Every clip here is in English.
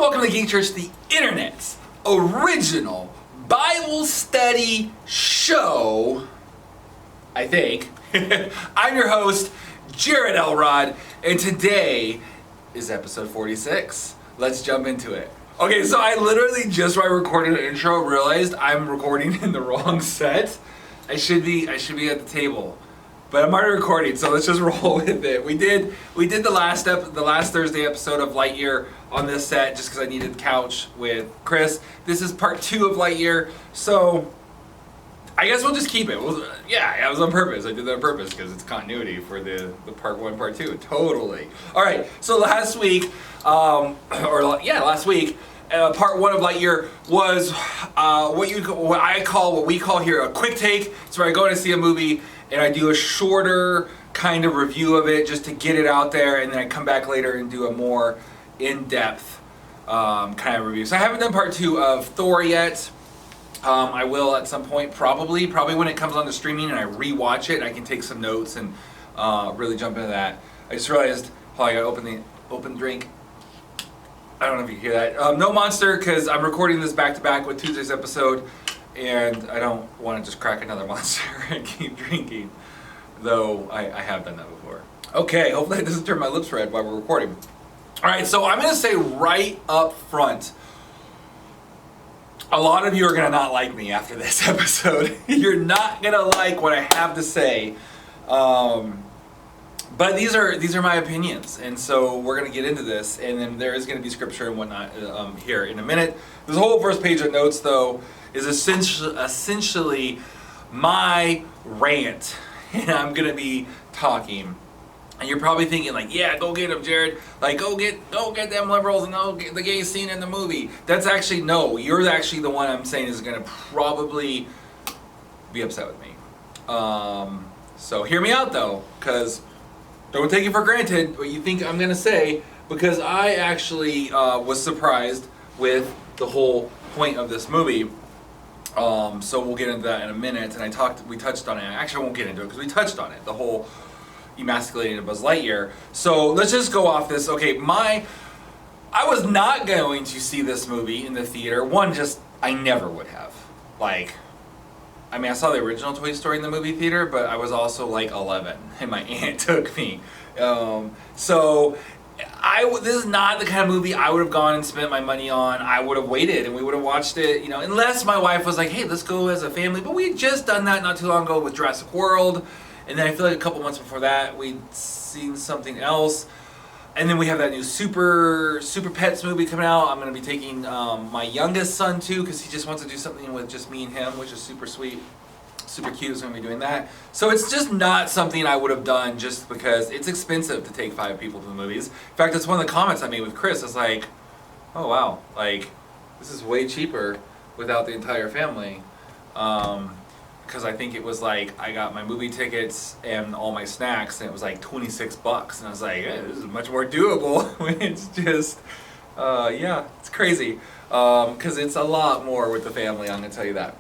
welcome to Geek Church, the internet's original Bible study show, I think. I'm your host, Jared Elrod, and today is episode 46. Let's jump into it. Okay, so I literally just while recording the intro realized I'm recording in the wrong set. I should be at the table. But I'm already recording, so let's just roll with it. We did the last Thursday episode of Lightyear on this set just because I needed the couch with Chris. This is part 2 of Lightyear, so I guess we'll just keep it. It was on purpose. I did that on purpose because it's continuity for the part 1, part 2. Totally. All right. So last week, part 1 of Lightyear was what we call here a quick take. It's where I go to see a movie and I do a shorter kind of review of it just to get it out there, and then I come back later and do a more in-depth kind of review. So I haven't done part 2 of Thor yet. I will at some point, probably when it comes on to streaming and I rewatch it, I can take some notes and really jump into that. I just realized, I gotta open drink. I don't know if you can hear that. No Monster, because I'm recording this back to back with Tuesday's episode, and I don't want to just crack another Monster and keep drinking, though I have done that before. Okay, hopefully it doesn't turn my lips red while we're recording. All right, so I'm going to say right up front, a lot of you are going to not like me after this episode. You're not going to like what I have to say. But these are my opinions, and so we're going to get into this, and then there is going to be scripture and whatnot here in a minute. This whole first page of notes, though, is essentially my rant, and I'm going to be talking. And you're probably thinking, like, yeah, go get them, Jared. Like, go get them liberals and go get the gay scene in the movie. That's actually, no, you're actually the one I'm saying is going to probably be upset with me. So hear me out, though, because don't take it for granted what you think I'm going to say, because I actually was surprised with the whole point of this movie. So we'll get into that in a minute, and we touched on it. Actually, I won't get into it because we touched on it, the whole emasculating of Buzz Lightyear. So let's just go off this. Okay, I was not going to see this movie in the theater. I never would have. I saw the original Toy Story in the movie theater, but I was also like 11, and my aunt took me. This is not the kind of movie I would have gone and spent my money on. I would have waited, and we would have watched it, unless my wife was like, hey, let's go as a family. But we had just done that not too long ago with Jurassic World, and then I feel like a couple months before that, we'd seen something else. And then we have that new Super Pets movie coming out. I'm going to be taking my youngest son too, because he just wants to do something with just me and him, which is super sweet, super cute. So I'm going to be doing that. So it's just not something I would have done just because it's expensive to take 5 people to the movies. In fact, that's one of the comments I made with Chris. It's like, oh wow, this is way cheaper without the entire family. Because I think it was I got my movie tickets and all my snacks, and it was like $26, and I was like, this is much more doable. It's just, it's crazy, because it's a lot more with the family. I'm gonna tell you that.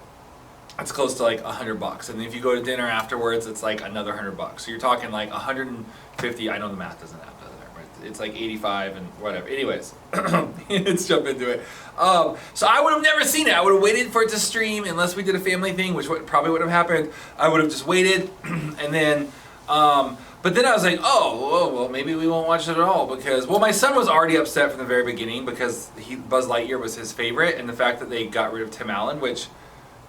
It's close to $100, and if you go to dinner afterwards, it's another $100. So you're talking 150. I know the math doesn't add up there, but it's 85 and whatever. Anyways, let's jump into it. So I would have never seen it. I would have waited for it to stream unless we did a family thing, which probably would have happened. I would have just waited, and then, but then I was like, well, maybe we won't watch it at all because, my son was already upset from the very beginning because Buzz Lightyear was his favorite, and the fact that they got rid of Tim Allen, which,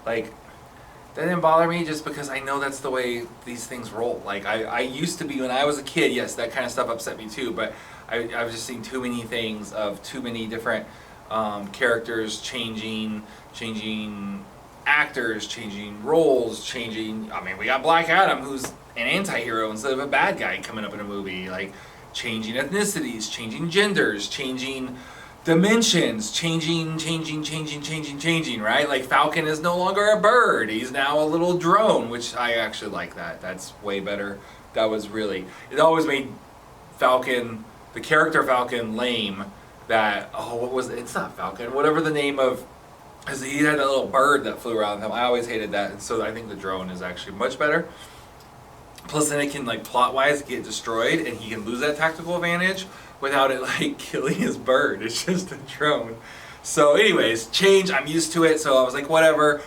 that didn't bother me just because I know that's the way these things roll. I used to be, when I was a kid, yes, that kind of stuff upset me too, but I've just seen too many things of too many different characters changing actors, changing roles, we got Black Adam, who's an anti-hero instead of a bad guy coming up in a movie, changing ethnicities, changing genders, changing dimensions, changing, right? Falcon is no longer a bird. He's now a little drone, which I actually like that. That's way better. It always made Falcon, the character Falcon, lame. It's not Falcon, whatever the name of, because he had a little bird that flew around him. I always hated that, and so I think the drone is actually much better. Plus then it can, plot-wise, get destroyed, and he can lose that tactical advantage. without it like killing his bird. It's just a drone. So anyways, change, I'm used to it, so I was like, whatever.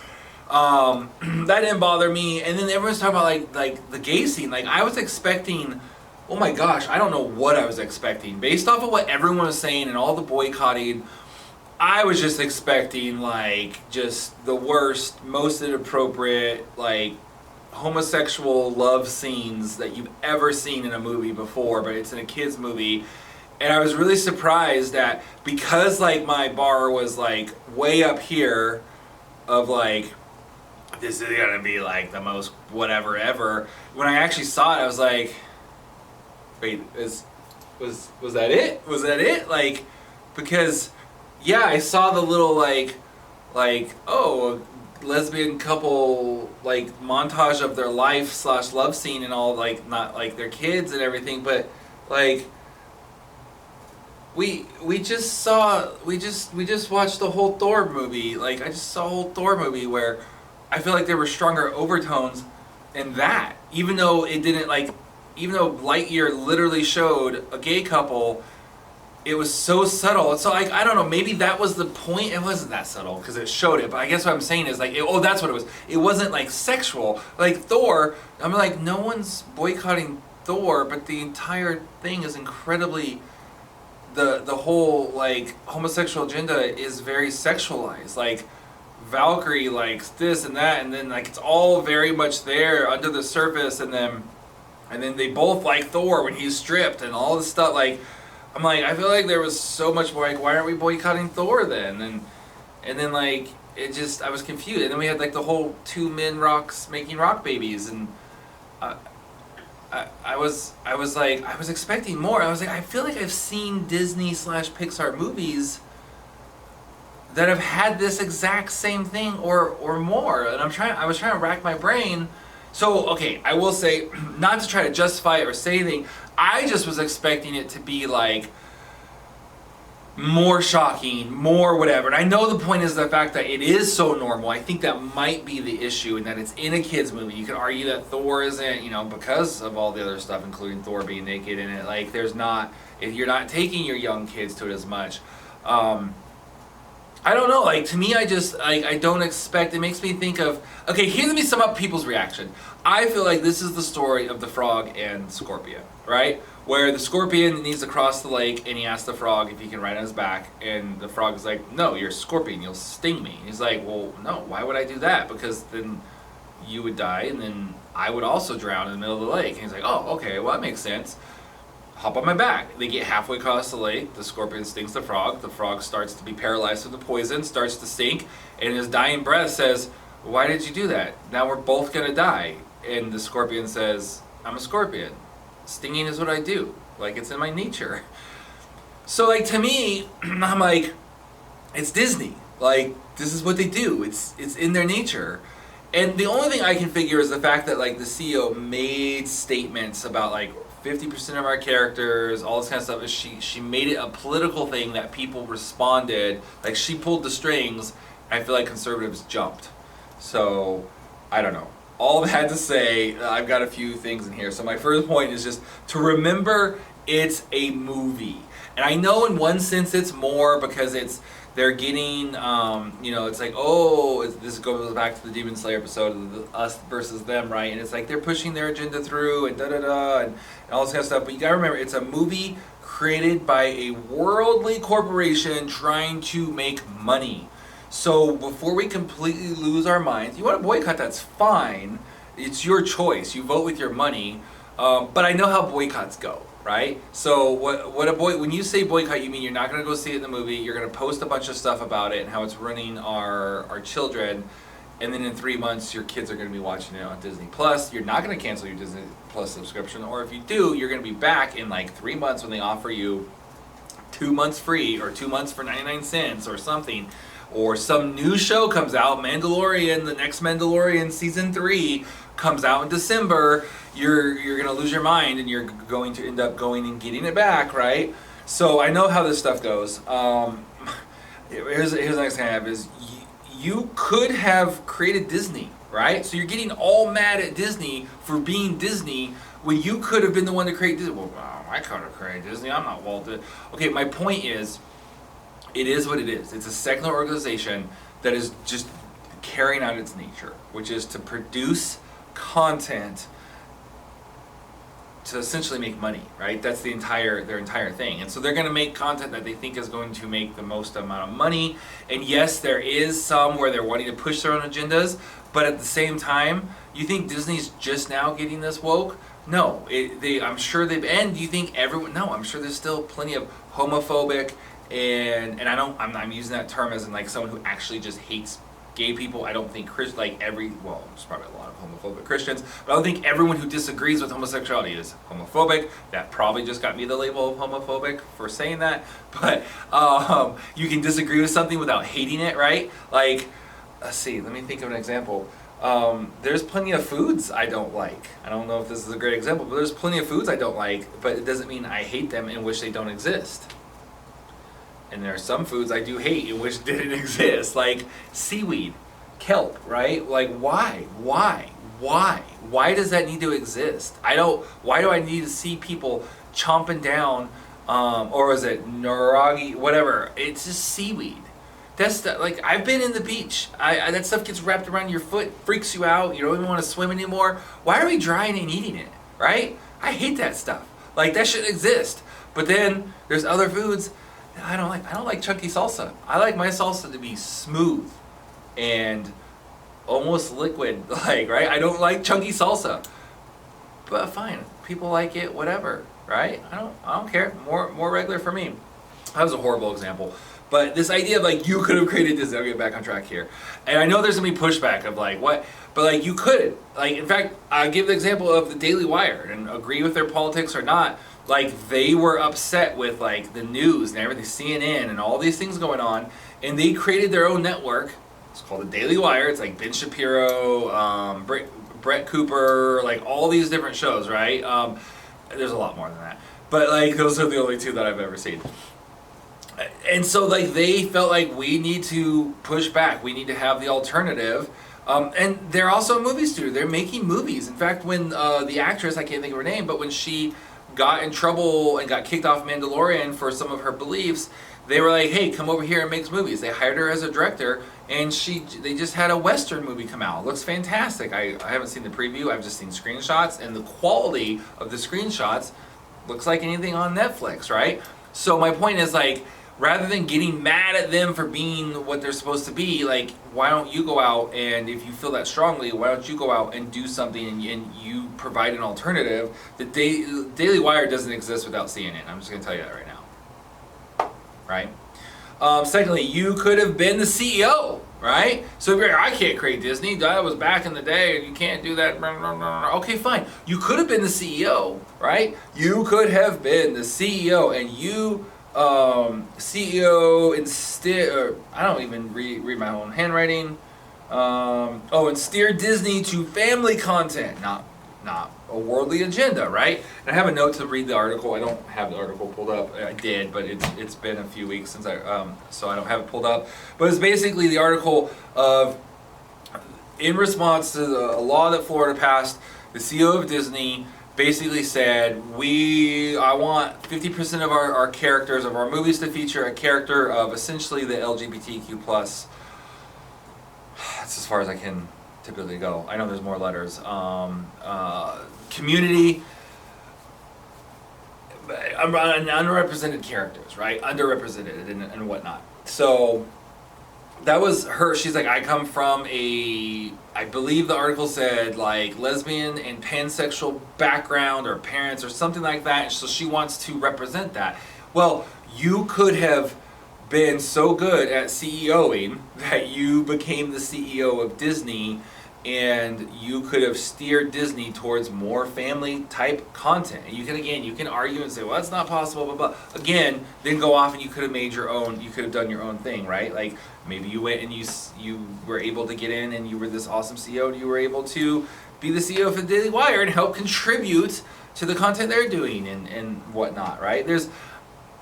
That didn't bother me. And then everyone's talking about like the gay scene. Like I was expecting, oh my gosh, I don't know what I was expecting. Based off of what everyone was saying and all the boycotting, I was just expecting like just the worst, most inappropriate, like homosexual love scenes that you've ever seen in a movie before, but it's in a kid's movie. And I was really surprised that because like my bar was like way up here of like, this is gonna be like the most whatever ever. When I actually saw it, I was like, wait, was that it? Was that it? Like, because yeah, I saw the little like oh, lesbian couple like montage of their life / love scene and all, like not like their kids and everything, but like we just watched the whole Thor movie. Like I just saw a whole Thor movie where I feel like there were stronger overtones in that, even though it didn't like, even though Lightyear literally showed a gay couple, it was so subtle. So like, I don't know, maybe that was the point. It wasn't that subtle because it showed it, but I guess what I'm saying is like, oh, that's what it was. It wasn't like sexual. Like Thor, I'm like, no one's boycotting Thor, but the entire thing is incredibly, the whole like homosexual agenda is very sexualized. Like Valkyrie likes this and that, and then like it's all very much there under the surface, and then they both like Thor when he's stripped and all this stuff. Like I'm like, I feel like there was so much more like, why aren't we boycotting Thor then? And then like it just, I was confused. And then we had like the whole two men making rock babies, and I was like, I was expecting more. I was like, I feel like I've seen Disney / Pixar movies that have had this exact same thing or more. And I was trying to rack my brain. So, okay, I will say, not to try to justify it or say anything, I just was expecting it to be like more shocking, more whatever. And I know the point is the fact that it is so normal. I think that might be the issue, and that it's in a kid's movie. You could argue that Thor isn't, you know, because of all the other stuff, including Thor being naked in it. Like, there's not, if you're not taking your young kids to it as much. I don't know, like, to me, I just, like, I don't expect, it makes me think of, okay, here, let me sum up people's reaction. I feel like this is the story of the frog and Scorpion, right? Where the Scorpion needs to cross the lake, and he asks the frog if he can ride on his back, and the frog is like, no, you're a scorpion, you'll sting me. He's like, well, no, why would I do that? Because then you would die, and then I would also drown in the middle of the lake. And he's like, oh, okay, well, that makes sense. Hop on my back. They get halfway across the lake. The scorpion stings the frog. The frog starts to be paralyzed with the poison, starts to sink, and his dying breath says, why did you do that? Now we're both gonna die. And the scorpion says, I'm a scorpion. Stinging is what I do. Like, it's in my nature. So, like, to me, I'm like, it's Disney. Like, this is what they do. It's in their nature. And the only thing I can figure is the fact that, like, the CEO made statements about, like, 50% of our characters, all this kind of stuff. Is she made it a political thing that people responded. Like, she pulled the strings. I feel like conservatives jumped. So, I don't know. All that to say, I've got a few things in here. So my first point is just to remember it's a movie. And I know in one sense it's more because they're getting, you know, it's like, oh, this goes back to the Demon Slayer episode of the us versus them, right? And it's like they're pushing their agenda through and da-da-da and all this kind of stuff. But you gotta remember, it's a movie created by a worldly corporation trying to make money. So before we completely lose our minds, you want to boycott, that's fine. It's your choice. You vote with your money. But I know how boycotts go, right? So when you say boycott, you mean you're not going to go see it in the movie. You're going to post a bunch of stuff about it and how it's ruining our children. And then in 3 months, your kids are going to be watching it on Disney Plus. You're not going to cancel your Disney Plus subscription. Or if you do, you're going to be back in like 3 months when they offer you 2 months free or 2 months for 99 cents or something. Or some new show comes out, Mandalorian, the next Mandalorian season 3 comes out in December, you're gonna lose your mind and you're going to end up going and getting it back, right? So I know how this stuff goes. Here's the next thing I have is you could have created Disney, right? So you're getting all mad at Disney for being Disney when you could have been the one to create Disney. Well, wow, I could have created Disney. I'm not Walt Disney. Okay, my point is, it is what it is. It's a secular organization that is just carrying out its nature, which is to produce content to essentially make money, right? That's their entire thing. And so they're going to make content that they think is going to make the most amount of money. And yes, there is some where they're wanting to push their own agendas, but at the same time, you think Disney's just now getting this woke? No, I'm sure they've. And do you think everyone? No, I'm sure there's still plenty of homophobic and I'm using that term as in like someone who actually just hates gay people. I don't think there's probably a lot of homophobic Christians, but I don't think everyone who disagrees with homosexuality is homophobic. That probably just got me the label of homophobic for saying that, but you can disagree with something without hating it, right? Like, let me think of an example. There's plenty of foods I don't like. I don't know if this is a great example, but there's plenty of foods I don't like, but it doesn't mean I hate them and wish they don't exist. And there are some foods I do hate and wish didn't exist, like seaweed, kelp, right? Like, why? Why does that need to exist? Why do I need to see people chomping down, or is it nuragi, whatever? It's just seaweed. That's like, I've been in the beach. That stuff gets wrapped around your foot, freaks you out. You don't even want to swim anymore. Why are we drying and eating it, right? I hate that stuff. Like, that shouldn't exist. But then there's other foods I don't like. I don't like chunky salsa. I like my salsa to be smooth and almost liquid, like, right? I don't like chunky salsa. But fine, people like it, whatever, right? I don't care. More regular for me. That was a horrible example. But this idea of like, you could have created Disney. I'll get back on track here. And I know there's gonna be pushback of like, what? But like, you could. Like, in fact, I'll give the example of the Daily Wire, and agree with their politics or not. Like, they were upset with like the news and everything, CNN and all these things going on, and they created their own network. It's called the Daily Wire. It's like Ben Shapiro, Brett Cooper, like all these different shows, right? There's a lot more than that, but like those are the only two that I've ever seen. And so like they felt like we need to push back. We need to have the alternative. And they're also a movie studio. They're making movies. In fact, when the actress, I can't think of her name, but when she got in trouble and got kicked off Mandalorian for some of her beliefs, they were like, hey, come over here and make movies. They hired her as a director, and they just had a Western movie come out. It looks fantastic. I haven't seen the preview. I've just seen screenshots, and the quality of the screenshots looks like anything on Netflix, right? So my point is, like, rather than getting mad at them for being what they're supposed to be, like, why don't you go out and, if you feel that strongly, why don't you go out and do something and you provide an alternative? The Daily Wire doesn't exist without CNN. I'm just going to tell you that right now. Right? Secondly, you could have been the CEO, right? So if you're like, I can't create Disney, that was back in the day, and you can't do that. Okay, fine. You could have been the CEO, right? You could have been the CEO, and you... CEO instead, I don't even read my own handwriting. And steer Disney to family content, not a worldly agenda, right? And I have a note to read the article. I don't have the article pulled up. I did, but it's been a few weeks since so I don't have it pulled up. But it's basically the article of, in response to a law that Florida passed, the CEO of Disney basically said, I want 50% of our characters of our movies to feature a character of essentially the LGBTQ plus. That's as far as I can typically go. I know there's more letters. Community, underrepresented characters, right? Underrepresented and whatnot. So that was her. She's like, I come from I believe the article said like lesbian and pansexual background or parents or something like that. And so she wants to represent that. Well, you could have been so good at CEOing that you became the CEO of Disney, and you could have steered Disney towards more family type content. And you can argue and say, well, that's not possible, blah, blah. Again, then go off and you could have made your own, you could have done your own thing, right? Like maybe you went and you were able to get in and you were this awesome CEO and you were able to be the CEO for the Daily Wire and help contribute to the content they're doing and whatnot, right? There's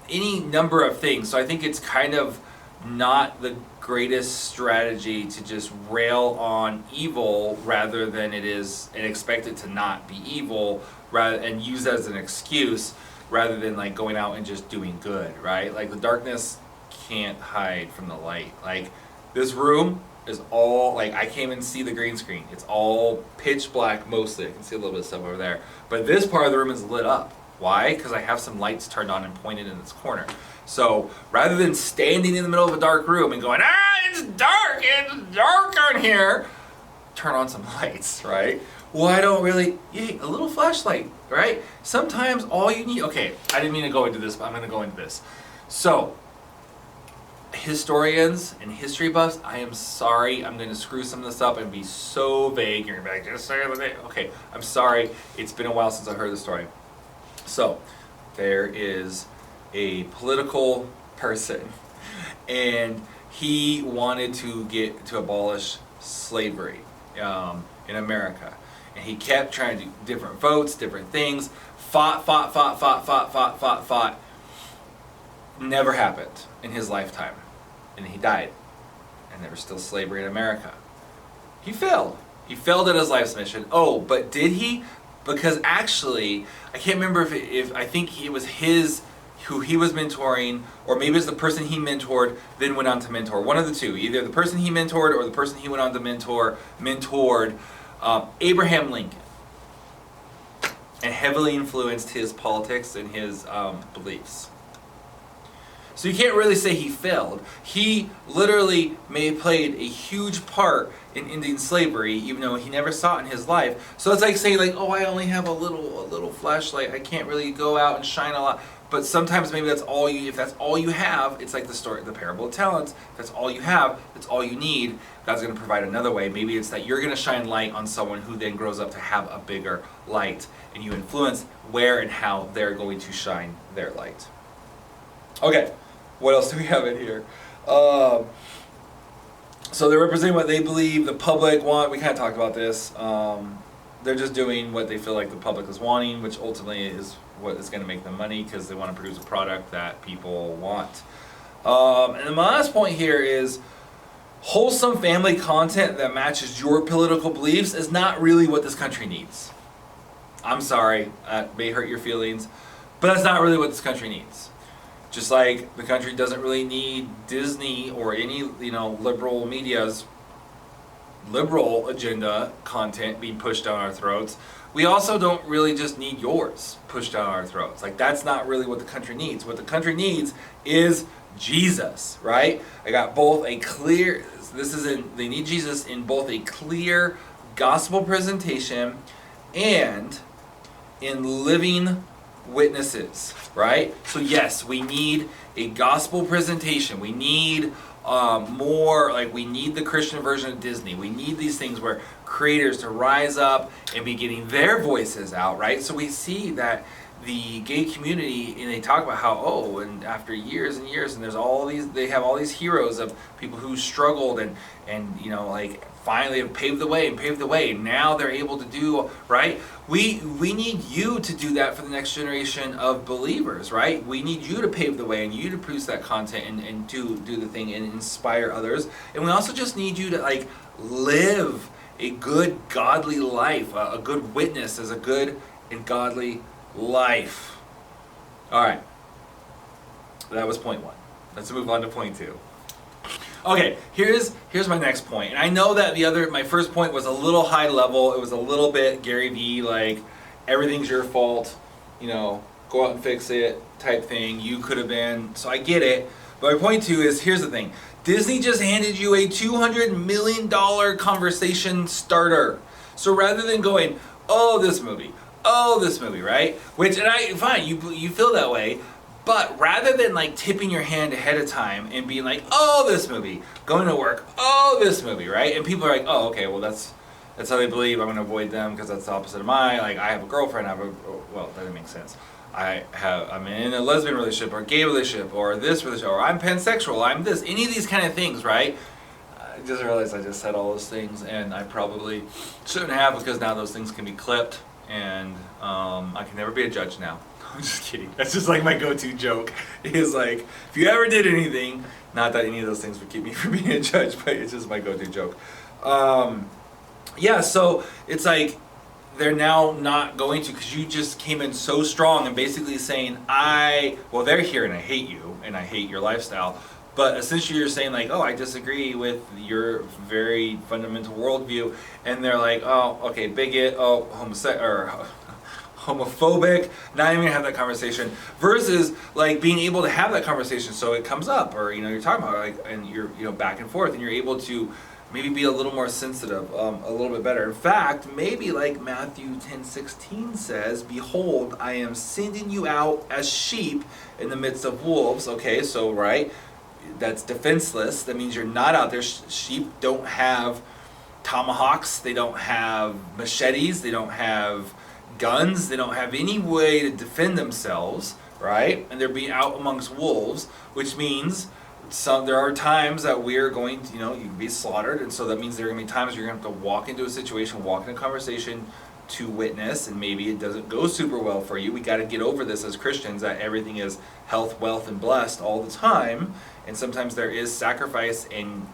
any number of things. So I think it's kind of not the greatest strategy to just rail on evil rather than it is and expect it to not be evil and use that as an excuse rather than like going out and just doing good, right? Like the darkness can't hide from the light. Like this room is all like, I can't even see the green screen. It's all pitch black mostly. I can see a little bit of stuff over there. But this part of the room is lit up. Why? Because I have some lights turned on and pointed in this corner. So rather than standing in the middle of a dark room and going, it's dark in here, turn on some lights, right? Well, I don't really, a little flashlight, right? Sometimes all you need, okay, I didn't mean to go into this, but I'm gonna go into this. So, historians and history buffs, I am sorry, I'm gonna screw some of this up and be so vague. You're gonna be like, just say it. Okay, I'm sorry, it's been a while since I heard the story. So, there is a political person, and he wanted to abolish slavery in America. And he kept trying to do different votes, different things, fought. Never happened in his lifetime. And he died. And there was still slavery in America. He failed. He failed at his life's mission. Oh, but did he? Because actually, I can't remember if I think it was who he was mentoring, or maybe it's the person he mentored, then went on to mentor. One of the two. Either the person he mentored or the person he went on to mentored Abraham Lincoln, and heavily influenced his politics and his beliefs. So you can't really say he failed. He literally played a huge part in ending slavery, even though he never saw it in his life. So it's like saying, like, oh, I only have a little flashlight. I can't really go out and shine a lot. But sometimes maybe that's all you. If that's all you have, it's like the parable of talents. If that's all you have, that's all you need. God's going to provide another way. Maybe it's that you're going to shine light on someone who then grows up to have a bigger light, and you influence where and how they're going to shine their light. Okay, what else do we have in here? So they're representing what they believe the public want. We kind of talked about this. They're just doing what they feel like the public is wanting, which ultimately is what is going to make them money, because they want to produce a product that people want. And then my last point here is wholesome family content that matches your political beliefs is not really what this country needs. I'm sorry, that may hurt your feelings, but that's not really what this country needs. Just like the country doesn't really need Disney or any, liberal media's liberal agenda content being pushed down our throats. We also don't really just need yours pushed down our throats. Like, that's not really what the country needs. What the country needs is Jesus, right? I got both a clear, they need Jesus in both a clear gospel presentation and in living witnesses, right? So yes, we need a gospel presentation. We need we need the Christian version of Disney. We need these things where creators to rise up and be getting their voices out, right? So we see that the gay community, and they talk about how, and after years and years, and they have all these heroes of people who struggled and finally have paved the way. Now they're able to do, right? We need you to do that for the next generation of believers, right? We need you to pave the way and you to produce that content and do the thing and inspire others. And we also just need you to live a good godly life, a good witness as a good and godly life. All right. That was point 1. Let's move on to point 2. Okay, here's my next point. And I know that my first point was a little high level. It was a little bit Gary Vee, like, everything's your fault, go out and fix it type thing. You could have been, so I get it. But my point 2 is, here's the thing. Disney just handed you a $200 million conversation starter. So rather than going, this movie, right? Fine, you feel that way. But rather than tipping your hand ahead of time and being like, this movie, going to work, this movie, right? And people are like, okay, well that's how they believe. I'm going to avoid them because that's the opposite of mine. Like, I have a girlfriend, that doesn't make sense. I'm in a lesbian relationship or gay relationship or this relationship, or I'm pansexual, I'm this, any of these kind of things, right? I just realized I just said all those things, and I probably shouldn't have, because now those things can be clipped, and I can never be a judge now. I'm just kidding. That's just my go-to joke. Is if you ever did anything, not that any of those things would keep me from being a judge, but it's just my go-to joke. So it's they're now not going to, because you just came in so strong and basically saying, they're here and I hate you and I hate your lifestyle. But essentially you're saying like, oh, I disagree with your very fundamental worldview. And they're like, oh, okay, bigot, oh, homophobic, not even gonna have that conversation. Versus like being able to have that conversation, so it comes up, or you're talking about it, like, and you're back and forth, and you're able to maybe be a little more sensitive, a little bit better. In fact, maybe like Matthew 10:16 says, "Behold, I am sending you out as sheep in the midst of wolves." Okay, so right, that's defenseless. That means you're not out there. Sheep don't have tomahawks. They don't have machetes. They don't have guns. They don't have any way to defend themselves, right? And they're being out amongst wolves, which means there are times that we're going to, you can be slaughtered, and so that means there are going to be times you're going to have to walk into a situation, walk in a conversation to witness, and maybe it doesn't go super well for you. We got to get over this as Christians, that everything is health, wealth, and blessed all the time, and sometimes there is sacrifice and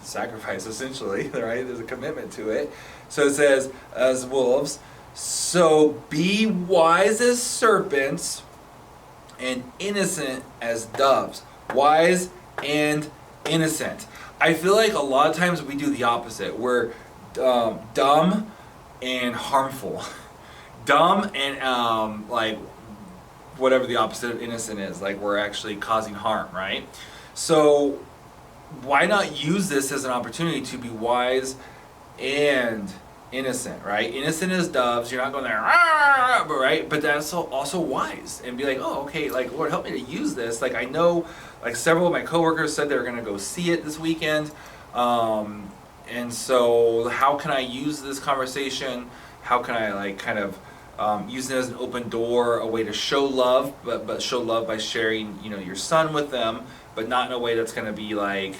sacrifice essentially, right? There's a commitment to it. So it says, as wolves, so be wise as serpents and innocent as doves. Wise and innocent. I feel like a lot of times we do the opposite. We're dumb and harmful. Dumb and like whatever the opposite of innocent is. Like we're actually causing harm, right? So why not use this as an opportunity to be wise and innocent, right? Innocent as doves. You're not going there, right? But that's also wise, and be like, oh, okay, like Lord, help me to use this. Like I know, like several of my coworkers said they're going to go see it this weekend, and so how can I use this conversation? How can I like kind of use it as an open door, a way to show love, but show love by sharing, your son with them, but not in a way that's going to be like,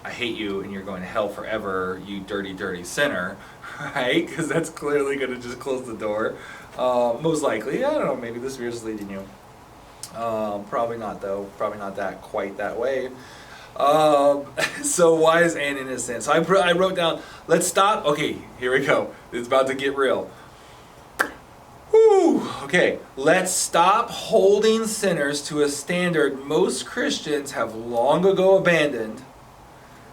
I hate you and you're going to hell forever, you dirty, dirty sinner, right? Because that's clearly going to just close the door. Most likely. I don't know, maybe the Spirit's leading you. Probably not, though. Probably not quite that way. So wise and innocent. So I wrote down, let's stop. Okay, here we go. It's about to get real. Whew. Okay, let's stop holding sinners to a standard most Christians have long ago abandoned,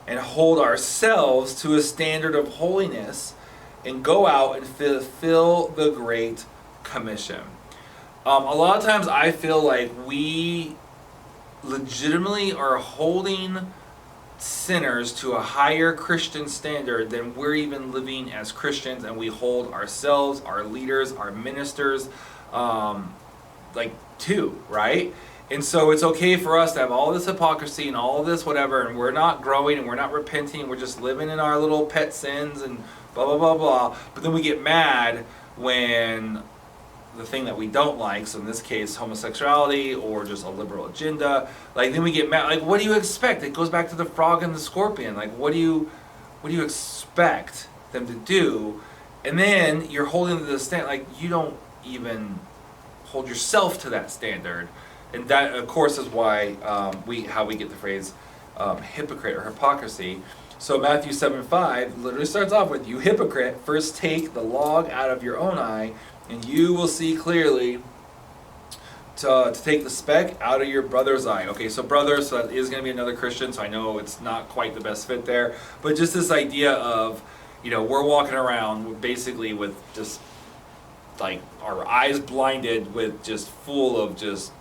and hold ourselves to a standard of holiness, and go out and fulfill the Great Commission. A lot of times I feel like we legitimately are holding sinners to a higher Christian standard than we're even living as Christians, and we hold ourselves, our leaders, our ministers, to, right? And so it's okay for us to have all this hypocrisy and all this whatever, and we're not growing and we're not repenting, we're just living in our little pet sins and blah, blah, blah, blah. But then we get mad when the thing that we don't like, so in this case homosexuality or just a liberal agenda, like then we get mad. Like what do you expect? It goes back to the frog and the scorpion. Like what do you expect them to do? And then you're holding to the standard, like you don't even hold yourself to that standard. And that, of course, is why how we get the phrase hypocrite or hypocrisy. So Matthew 7:5 literally starts off with, "You hypocrite, first take the log out of your own eye, and you will see clearly to take the speck out of your brother's eye." Okay, so brother, so that is going to be another Christian, so I know it's not quite the best fit there. But just this idea of, we're walking around basically with just, like, our eyes blinded with just full of just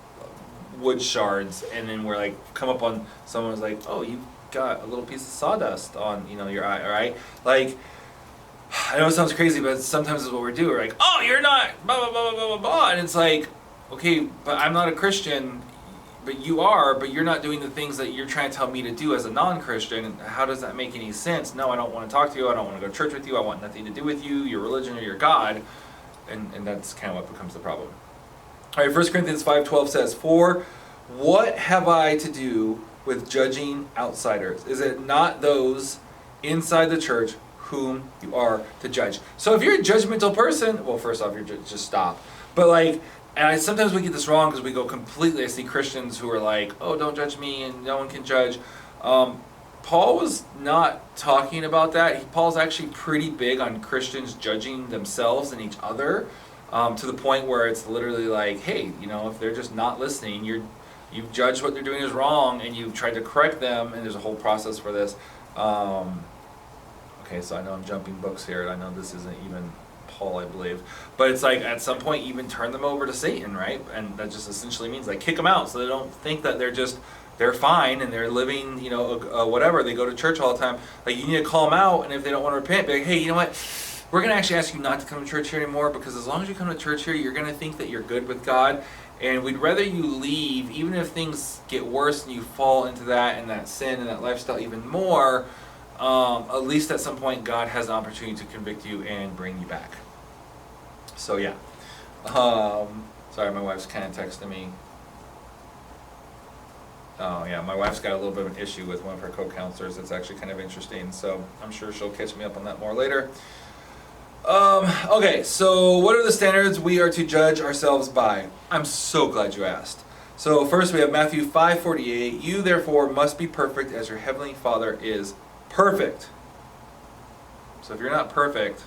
wood shards, and then we're like, come up on someone's like, oh, you got a little piece of sawdust on, your eye, right? Like, I know it sounds crazy, but sometimes it's what we're doing. We're like, oh, you're not, blah, blah, blah, blah, blah, blah. And it's like, okay, but I'm not a Christian, but you are, but you're not doing the things that you're trying to tell me to do as a non-Christian. How does that make any sense? No, I don't want to talk to you. I don't want to go to church with you. I want nothing to do with you, your religion, or your God. And that's kind of what becomes the problem. All right, 1 Corinthians 5:12 says, "For what have I to do with judging outsiders? Is it not those inside the church whom you are to judge?" So if you're a judgmental person, well, first off, just stop. But sometimes we get this wrong because we go completely. I see Christians who are like, "Oh, don't judge me," and no one can judge. Paul was not talking about that. Paul's actually pretty big on Christians judging themselves and each other, to the point where it's literally like, hey, if they're just not listening, you've judged what they're doing is wrong, and you've tried to correct them, and there's a whole process for this. Okay, so I know I'm jumping books here, and I know this isn't even Paul, I believe, but it's like at some point even turn them over to Satan, right? And that just essentially means like kick them out, so they don't think that they're fine and they're living, whatever. They go to church all the time. Like, you need to call them out, and if they don't want to repent, be like, hey, you know what? We're going to actually ask you not to come to church here anymore, because as long as you come to church here, you're going to think that you're good with God, and we'd rather you leave, even if things get worse and you fall into that and that sin and that lifestyle even more. At least at some point, God has an opportunity to convict you and bring you back. So yeah. Sorry, my wife's kind of texting me. Oh yeah, my wife's got a little bit of an issue with one of her co-counselors. It's actually kind of interesting, so I'm sure she'll catch me up on that more later. Okay, so what are the standards we are to judge ourselves by? I'm so glad you asked. So first we have Matthew 5:48. You therefore must be perfect as your heavenly Father is perfect. So if you're not perfect,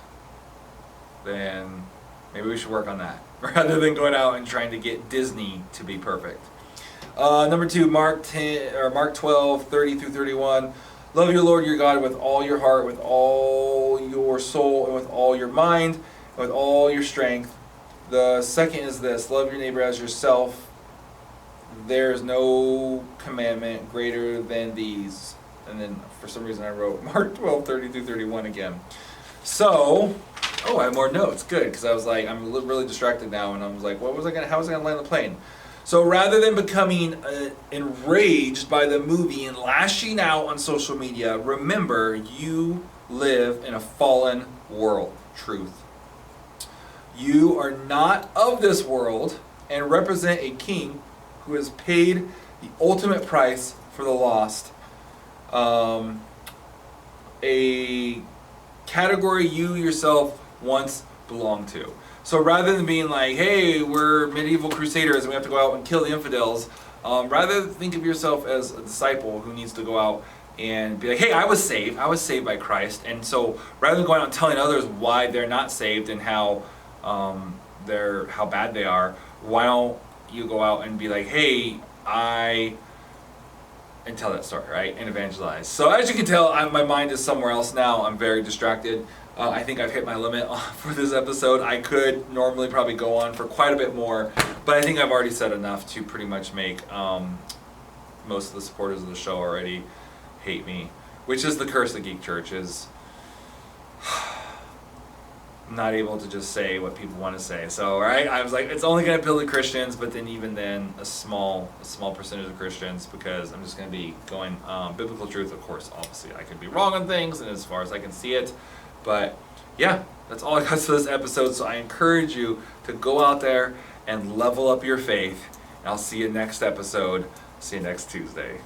then maybe we should work on that, rather than going out and trying to get Disney to be perfect. Number 2, Mark 12:30-31. Love your Lord your God with all your heart, with all your soul, and with all your mind, and with all your strength. The second is this: love your neighbor as yourself. There is no commandment greater than these. And then for some reason I wrote Mark 12:30-31 again. So, I have more notes. Good, because I was like, I'm really distracted now, and I was like, how was I gonna land the plane? So rather than becoming enraged by the movie and lashing out on social media, remember you live in a fallen world. Truth. You are not of this world and represent a king who has paid the ultimate price for the lost. A category you yourself once belonged to. So rather than being like, hey, we're medieval crusaders and we have to go out and kill the infidels, rather think of yourself as a disciple who needs to go out and be like, hey, I was saved by Christ. And so rather than going out and telling others why they're not saved and how bad they are, why don't you go out and be like, hey, and tell that story, right? And evangelize. So as you can tell, my mind is somewhere else now. I'm very distracted. I think I've hit my limit for this episode. I could normally probably go on for quite a bit more, but I think I've already said enough to pretty much make most of the supporters of the show already hate me, which is the curse of Geek Church, is not able to just say what people want to say. So, right, I was like, it's only going to appeal to Christians, but then even then, a small percentage of Christians, because I'm just going to be going biblical truth. Of course, obviously, I could be wrong on things, and as far as I can see it, but yeah, that's all I got for this episode. So I encourage you to go out there and level up your faith. And I'll see you next episode. See you next Tuesday.